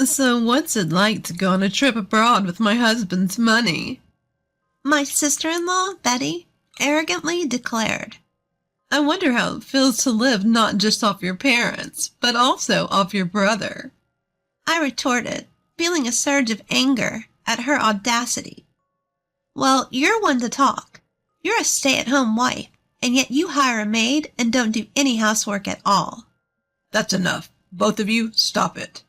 So what's it like to go on a trip abroad with my husband's money? My sister-in-law, Betty, arrogantly declared. I wonder how it feels to live not just off your parents, but also off your brother. I retorted, feeling a surge of anger at her audacity. Well, you're one to talk. You're a stay-at-home wife, and yet you hire a maid and don't do any housework at all. That's enough. Both of you, stop it.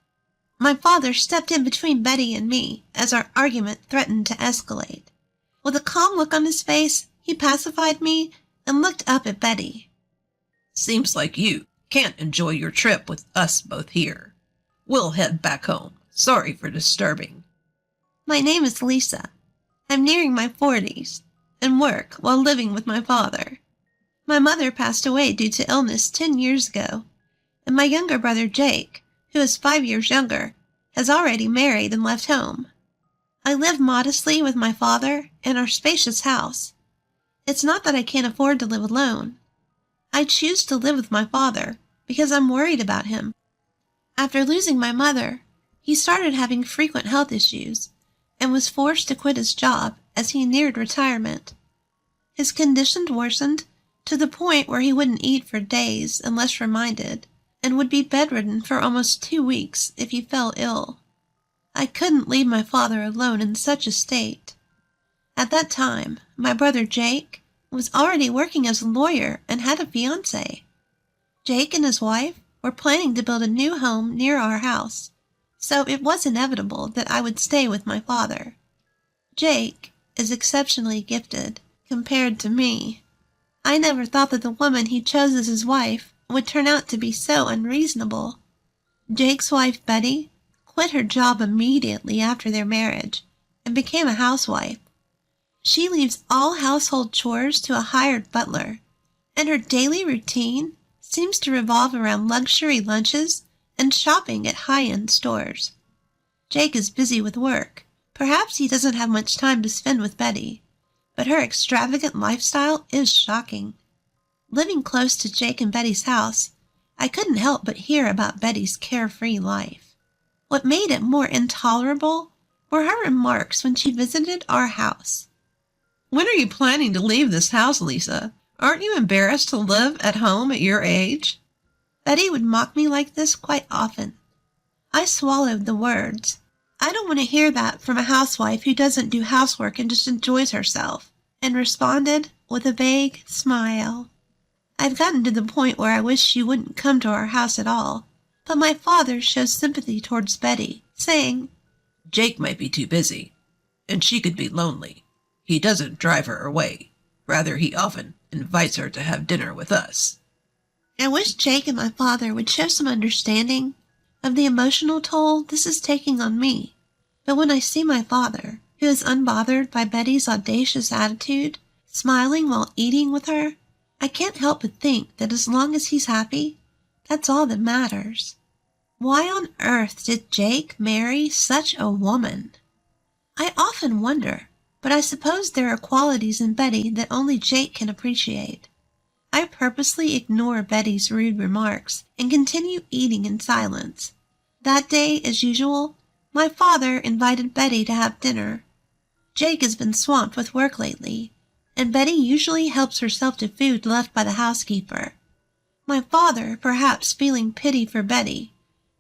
My father stepped in between Betty and me as our argument threatened to escalate. With a calm look on his face, he pacified me and looked up at Betty. Seems like you can't enjoy your trip with us both here. We'll head back home. Sorry for disturbing. My name is Lisa. I'm nearing my 40s and work while living with my father. My mother passed away due to illness 10 years ago, and my younger brother Jake, who is 5 years younger, has already married and left home. I live modestly with my father in our spacious house. It's not that I can't afford to live alone. I choose to live with my father because I'm worried about him. After losing my mother, he started having frequent health issues and was forced to quit his job as he neared retirement. His condition worsened to the point where he wouldn't eat for days unless reminded, and would be bedridden for almost 2 weeks if he fell ill. I couldn't leave my father alone in such a state. At that time, my brother Jake was already working as a lawyer and had a fiancée. Jake and his wife were planning to build a new home near our house, so it was inevitable that I would stay with my father. Jake is exceptionally gifted compared to me. I never thought that the woman he chose as his wife would turn out to be so unreasonable. Jake's wife, Betty, quit her job immediately after their marriage and became a housewife. She leaves all household chores to a hired butler, and her daily routine seems to revolve around luxury lunches and shopping at high-end stores. Jake is busy with work. Perhaps he doesn't have much time to spend with Betty, but her extravagant lifestyle is shocking. Living close to Jake and Betty's house, I couldn't help but hear about Betty's carefree life. What made it more intolerable were her remarks when she visited our house. When are you planning to leave this house, Lisa? Aren't you embarrassed to live at home at your age? Betty would mock me like this quite often. I swallowed the words. I don't want to hear that from a housewife who doesn't do housework and just enjoys herself, and responded with a vague smile. I've gotten to the point where I wish she wouldn't come to our house at all, but my father shows sympathy towards Betty, saying, Jake might be too busy, and she could be lonely. He doesn't drive her away. Rather, he often invites her to have dinner with us. I wish Jake and my father would show some understanding of the emotional toll this is taking on me. But when I see my father, who is unbothered by Betty's audacious attitude, smiling while eating with her, I can't help but think that as long as he's happy, that's all that matters. Why on earth did Jake marry such a woman? I often wonder, but I suppose there are qualities in Betty that only Jake can appreciate. I purposely ignore Betty's rude remarks and continue eating in silence. That day, as usual, my father invited Betty to have dinner. Jake has been swamped with work lately, and Betty usually helps herself to food left by the housekeeper. My father, perhaps feeling pity for Betty,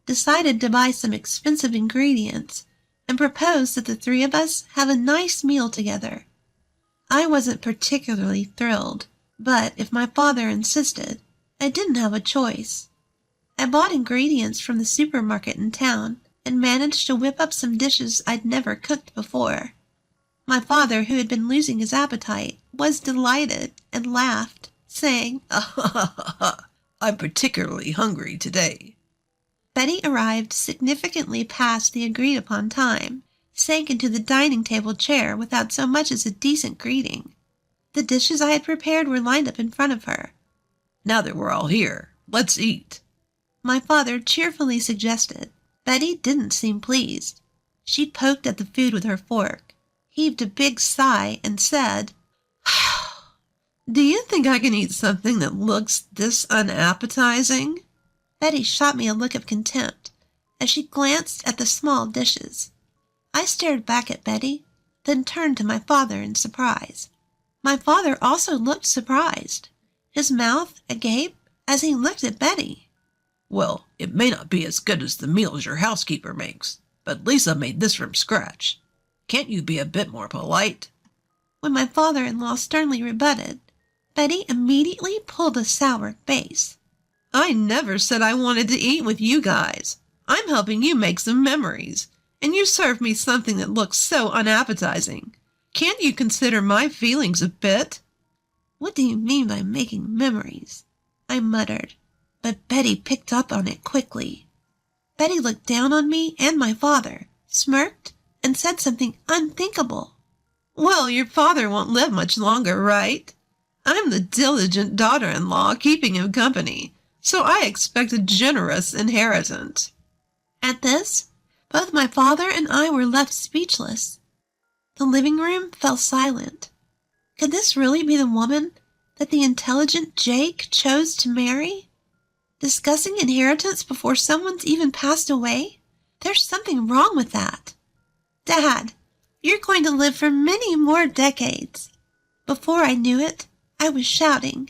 decided to buy some expensive ingredients and proposed that the 3 of us have a nice meal together. I wasn't particularly thrilled, but if my father insisted, I didn't have a choice. I bought ingredients from the supermarket in town and managed to whip up some dishes I'd never cooked before. My father, who had been losing his appetite, was delighted and laughed, saying, I'm particularly hungry today. Betty arrived significantly past the agreed-upon time, sank into the dining table chair without so much as a decent greeting. The dishes I had prepared were lined up in front of her. Now that we're all here, let's eat, my father cheerfully suggested. Betty didn't seem pleased. She poked at the food with her fork, heaved a big sigh, and said, Do you think I can eat something that looks this unappetizing? Betty shot me a look of contempt, as she glanced at the small dishes. I stared back at Betty, then turned to my father in surprise. My father also looked surprised, his mouth agape as he looked at Betty. Well, it may not be as good as the meals your housekeeper makes, but Lisa made this from scratch. Can't you be a bit more polite? When my father-in-law sternly rebutted, Betty immediately pulled a sour face. I never said I wanted to eat with you guys. I'm helping you make some memories, and you serve me something that looks so unappetizing. Can't you consider my feelings a bit? What do you mean by making memories? I muttered, but Betty picked up on it quickly. Betty looked down on me and my father, smirked, and said something unthinkable. Well, your father won't live much longer, right? I'm the diligent daughter-in-law keeping him company, so I expect a generous inheritance. At this, both my father and I were left speechless. The living room fell silent. Could this really be the woman that the intelligent Jake chose to marry? Discussing inheritance before someone's even passed away? There's something wrong with that. Dad, you're going to live for many more decades. Before I knew it, I was shouting.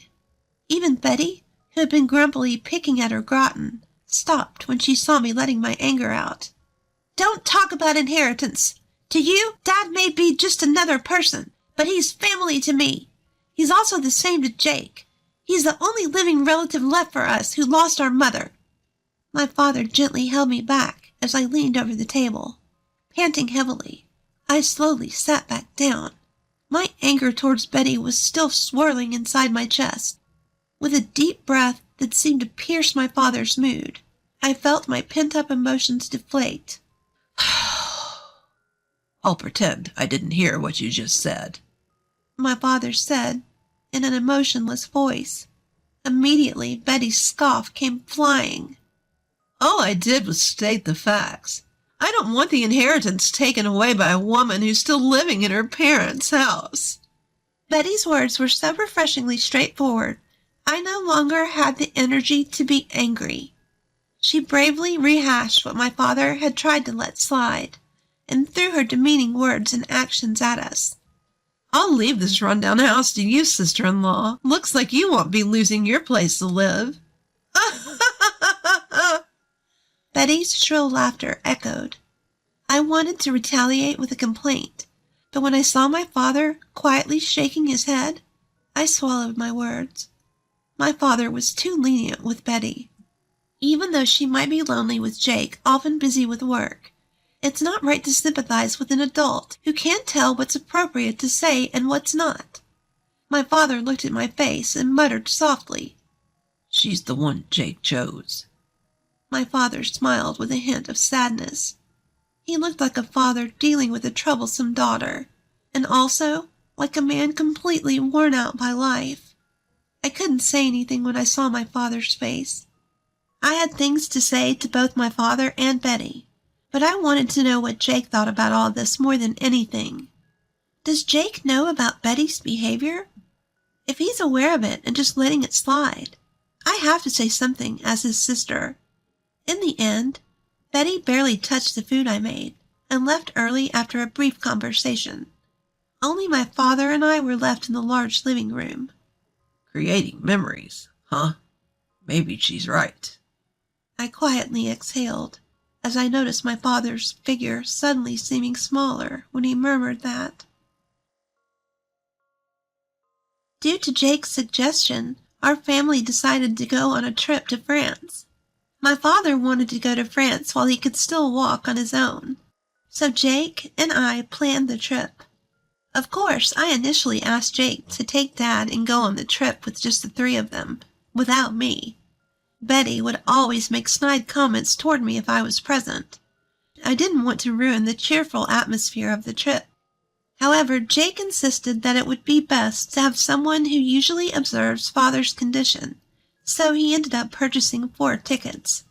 Even Betty, who had been grumpily picking at her gratin, stopped when she saw me letting my anger out. Don't talk about inheritance. To you, Dad may be just another person, but he's family to me. He's also the same to Jake. He's the only living relative left for us who lost our mother. My father gently held me back as I leaned over the table. Panting heavily, I slowly sat back down. My anger towards Betty was still swirling inside my chest. With a deep breath that seemed to pierce my father's mood, I felt my pent-up emotions deflate. I'll pretend I didn't hear what you just said, my father said in an emotionless voice. Immediately, Betty's scoff came flying. All I did was state the facts. I don't want the inheritance taken away by a woman who's still living in her parents' house. Betty's words were so refreshingly straightforward, I no longer had the energy to be angry. She bravely rehashed what my father had tried to let slide, and threw her demeaning words and actions at us. I'll leave this rundown house to you, sister-in-law. Looks like you won't be losing your place to live. Betty's shrill laughter echoed. I wanted to retaliate with a complaint, but when I saw my father quietly shaking his head, I swallowed my words. My father was too lenient with Betty. Even though she might be lonely with Jake, often busy with work, it's not right to sympathize with an adult who can't tell what's appropriate to say and what's not. My father looked at my face and muttered softly, She's the one Jake chose. My father smiled with a hint of sadness. He looked like a father dealing with a troublesome daughter, and also like a man completely worn out by life. I couldn't say anything when I saw my father's face. I had things to say to both my father and Betty, but I wanted to know what Jake thought about all this more than anything. Does Jake know about Betty's behavior? If he's aware of it and just letting it slide, I have to say something as his sister. In the end, Betty barely touched the food I made and left early after a brief conversation. Only my father and I were left in the large living room. Creating memories, huh? Maybe she's right. I quietly exhaled as I noticed my father's figure suddenly seeming smaller when he murmured that. Due to Jake's suggestion, our family decided to go on a trip to France. My father wanted to go to France while he could still walk on his own, so Jake and I planned the trip. Of course, I initially asked Jake to take Dad and go on the trip with just the three of them, without me. Betty would always make snide comments toward me if I was present. I didn't want to ruin the cheerful atmosphere of the trip. However, Jake insisted that it would be best to have someone who usually observes Father's condition, so he ended up purchasing 4 tickets.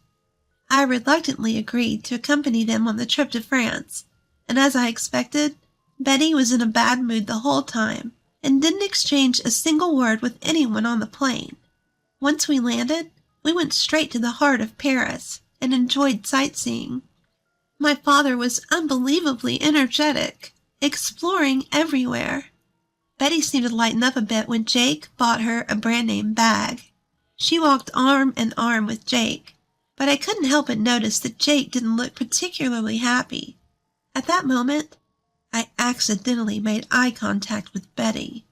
I reluctantly agreed to accompany them on the trip to France, and as I expected, Betty was in a bad mood the whole time and didn't exchange a single word with anyone on the plane. Once we landed, we went straight to the heart of Paris and enjoyed sightseeing. My father was unbelievably energetic, exploring everywhere. Betty seemed to lighten up a bit when Jake bought her a brand-name bag. She walked arm in arm with Jake, but I couldn't help but notice that Jake didn't look particularly happy. At that moment, I accidentally made eye contact with Betty.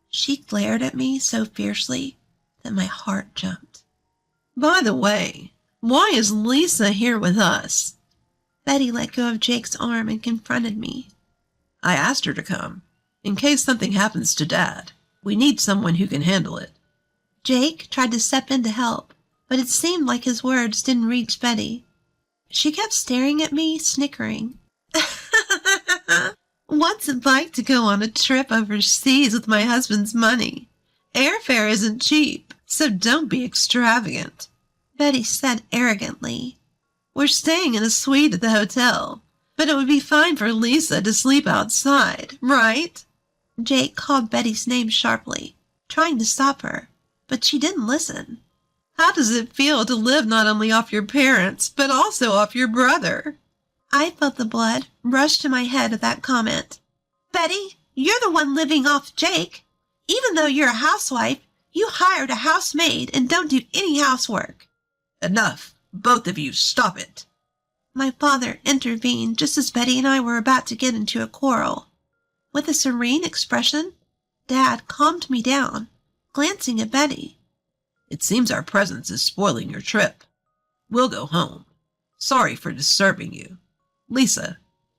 She glared at me so fiercely that my heart jumped. By the way, why is Lisa here with us? Betty let go of Jake's arm and confronted me. I asked her to come, in case something happens to Dad. We need someone who can handle it. Jake tried to step in to help, but it seemed like his words didn't reach Betty. She kept staring at me, snickering. What's it like to go on a trip overseas with my husband's money? Airfare isn't cheap, so don't be extravagant, Betty said arrogantly. We're staying in a suite at the hotel, but it would be fine for Lisa to sleep outside, right? Jake called Betty's name sharply, trying to stop her, but she didn't listen. How does it feel to live not only off your parents, but also off your brother? I felt the blood rush to my head at that comment. Betty, you're the one living off Jake. Even though you're a housewife, you hired a housemaid and don't do any housework. Enough. Both of you, stop it. My father intervened just as Betty and I were about to get into a quarrel. With a serene expression, Dad calmed me down, glancing at Betty. It seems our presence is spoiling your trip. We'll go home. Sorry for disturbing you. Lisa,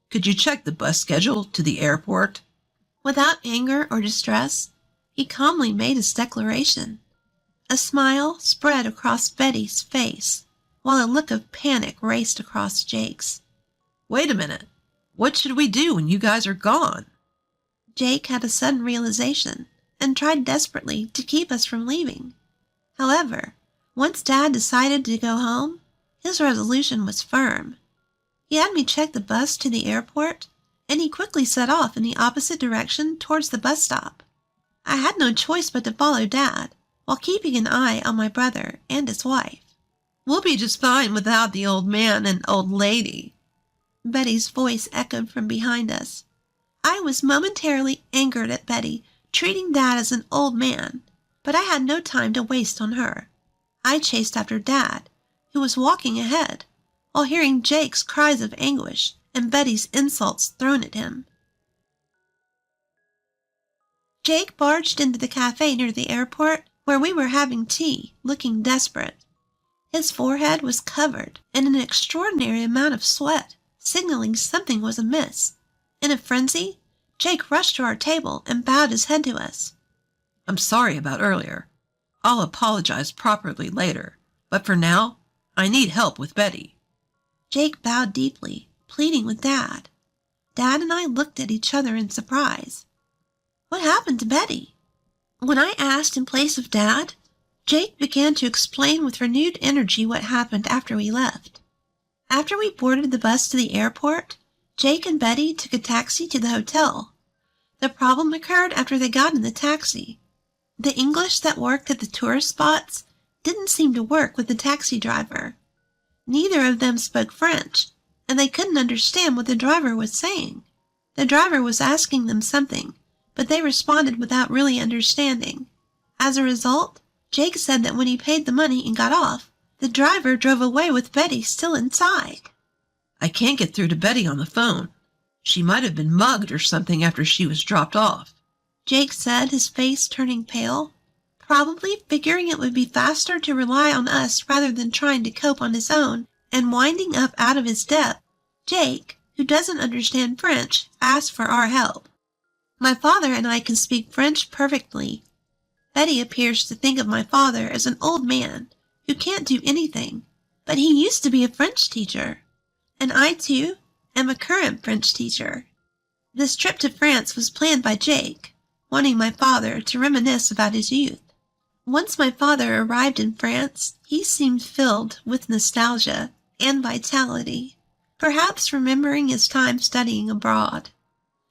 could you check the bus schedule to the airport? Without anger or distress, he calmly made his declaration. A smile spread across Betty's face, while a look of panic raced across Jake's. Wait a minute. What should we do when you guys are gone? Jake had a sudden realization and tried desperately to keep us from leaving. However, once Dad decided to go home, his resolution was firm. He had me check the bus to the airport, and he quickly set off in the opposite direction towards the bus stop. I had no choice but to follow Dad, while keeping an eye on my brother and his wife. We'll be just fine without the old man and old lady. Betty's voice echoed from behind us. I was momentarily angered at Betty treating Dad as an old man, but I had no time to waste on her. I chased after Dad, who was walking ahead, while hearing Jake's cries of anguish and Betty's insults thrown at him. Jake barged into the cafe near the airport where we were having tea, looking desperate. His forehead was covered in an extraordinary amount of sweat, signaling something was amiss. In a frenzy, Jake rushed to our table and bowed his head to us. I'm sorry about earlier. I'll apologize properly later, but for now, I need help with Betty. Jake bowed deeply, pleading with Dad. Dad and I looked at each other in surprise. What happened to Betty? When I asked in place of Dad, Jake began to explain with renewed energy what happened after we left. After we boarded the bus to the airport, Jake and Betty took a taxi to the hotel. The problem occurred after they got in the taxi. The English that worked at the tourist spots didn't seem to work with the taxi driver. Neither of them spoke French, and they couldn't understand what the driver was saying. The driver was asking them something, but they responded without really understanding. As a result, Jake said that when he paid the money and got off, the driver drove away with Betty still inside. I can't get through to Betty on the phone. She might have been mugged or something after she was dropped off, Jake said, his face turning pale, probably figuring it would be faster to rely on us rather than trying to cope on his own and winding up out of his depth. Jake, who doesn't understand French, asked for our help. My father and I can speak French perfectly. Betty appears to think of my father as an old man who can't do anything, but he used to be a French teacher. And I, too, am a current French teacher. This trip to France was planned by Jake, wanting my father to reminisce about his youth. Once my father arrived in France, he seemed filled with nostalgia and vitality, perhaps remembering his time studying abroad.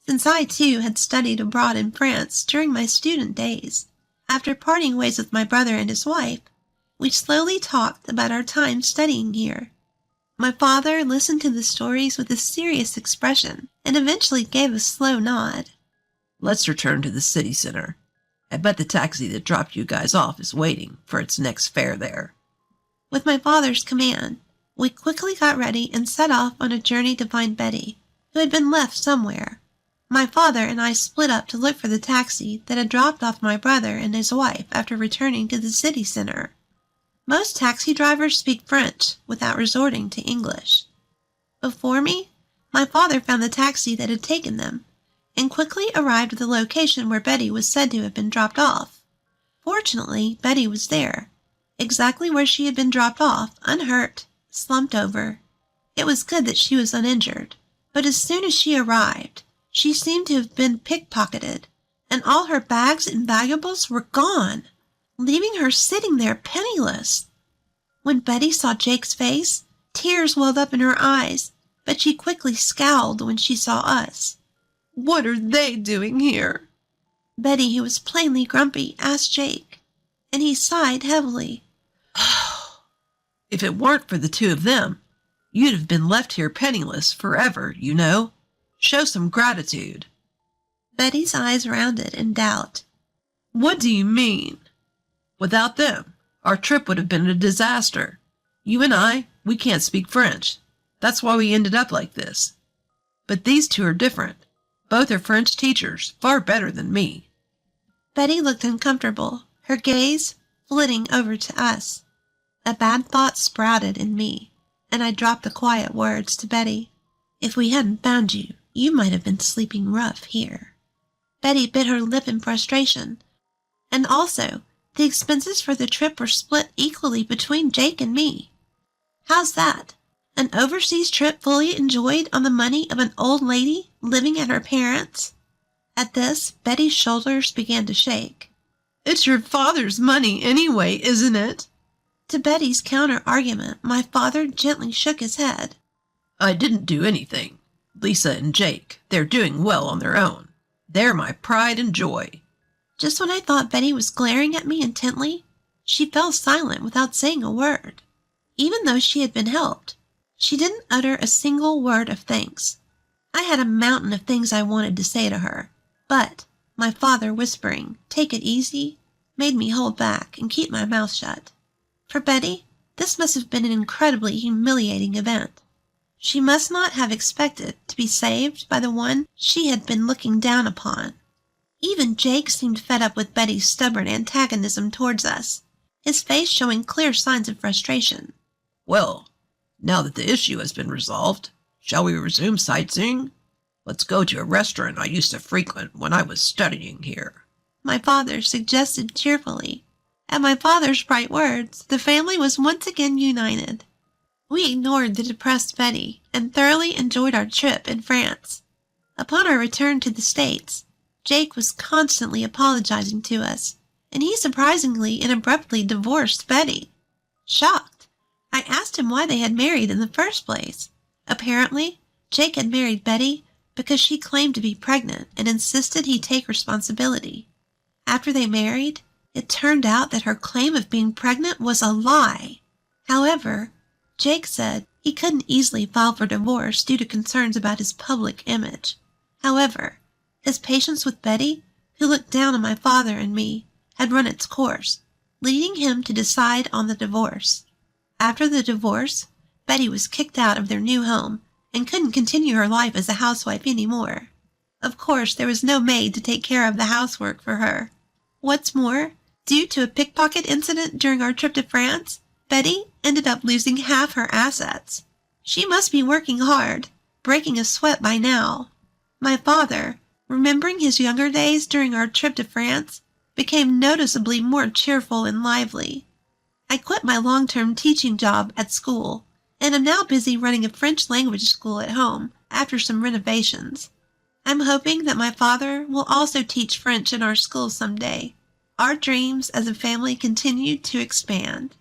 Since I, too, had studied abroad in France during my student days, after parting ways with my brother and his wife, we slowly talked about our time studying here. My father listened to the stories with a serious expression and eventually gave a slow nod. Let's return to the city center. I bet the taxi that dropped you guys off is waiting for its next fare there. With my father's command, we quickly got ready and set off on a journey to find Betty, who had been left somewhere. My father and I split up to look for the taxi that had dropped off my brother and his wife after returning to the city center. Most taxi drivers speak French without resorting to English. Before me, my father found the taxi that had taken them and quickly arrived at the location where Betty was said to have been dropped off. Fortunately, Betty was there, exactly where she had been dropped off, unhurt, slumped over. It was good that she was uninjured, but as soon as she arrived, she seemed to have been pickpocketed, and all her bags and valuables were gone, leaving her sitting there penniless. When Betty saw Jake's face, tears welled up in her eyes, but she quickly scowled when she saw us. What are they doing here? Betty, who was plainly grumpy, asked Jake, and he sighed heavily. If it weren't for the two of them, you'd have been left here penniless forever, you know. Show some gratitude. Betty's eyes rounded in doubt. What do you mean? Without them, our trip would have been a disaster. You and I, we can't speak French. That's why we ended up like this. But these two are different. Both are French teachers, far better than me. Betty looked uncomfortable, her gaze flitting over to us. A bad thought sprouted in me, and I dropped the quiet words to Betty. If we hadn't found you, you might have been sleeping rough here. Betty bit her lip in frustration. And also, the expenses for the trip were split equally between Jake and me. How's that? An overseas trip fully enjoyed on the money of an old lady living at her parents'? At this, Betty's shoulders began to shake. It's your father's money anyway, isn't it? To Betty's counter-argument, my father gently shook his head. I didn't do anything. Lisa and Jake, they're doing well on their own. They're my pride and joy. Just when I thought Betty was glaring at me intently, she fell silent without saying a word. Even though she had been helped, she didn't utter a single word of thanks. I had a mountain of things I wanted to say to her, but my father whispering, "Take it easy," made me hold back and keep my mouth shut. For Betty, this must have been an incredibly humiliating event. She must not have expected to be saved by the one she had been looking down upon. Even Jake seemed fed up with Betty's stubborn antagonism towards us, his face showing clear signs of frustration. Well, now that the issue has been resolved, shall we resume sightseeing? Let's go to a restaurant I used to frequent when I was studying here. My father suggested cheerfully. At my father's bright words, the family was once again united. We ignored the depressed Betty and thoroughly enjoyed our trip in France. Upon our return to the States, Jake was constantly apologizing to us, and he surprisingly and abruptly divorced Betty. Shocked, I asked him why they had married in the first place. Apparently, Jake had married Betty because she claimed to be pregnant and insisted he take responsibility. After they married, it turned out that her claim of being pregnant was a lie. However, Jake said he couldn't easily file for divorce due to concerns about his public image. However, his patience with Betty, who looked down on my father and me, had run its course, leading him to decide on the divorce. After the divorce, Betty was kicked out of their new home and couldn't continue her life as a housewife anymore. Of course, there was no maid to take care of the housework for her. What's more, due to a pickpocket incident during our trip to France, Betty ended up losing half her assets. She must be working hard, breaking a sweat by now. My father, remembering his younger days during our trip to France, became noticeably more cheerful and lively. I quit my long-term teaching job at school and am now busy running a French language school at home after some renovations. I'm hoping that my father will also teach French in our school someday. Our dreams as a family continue to expand.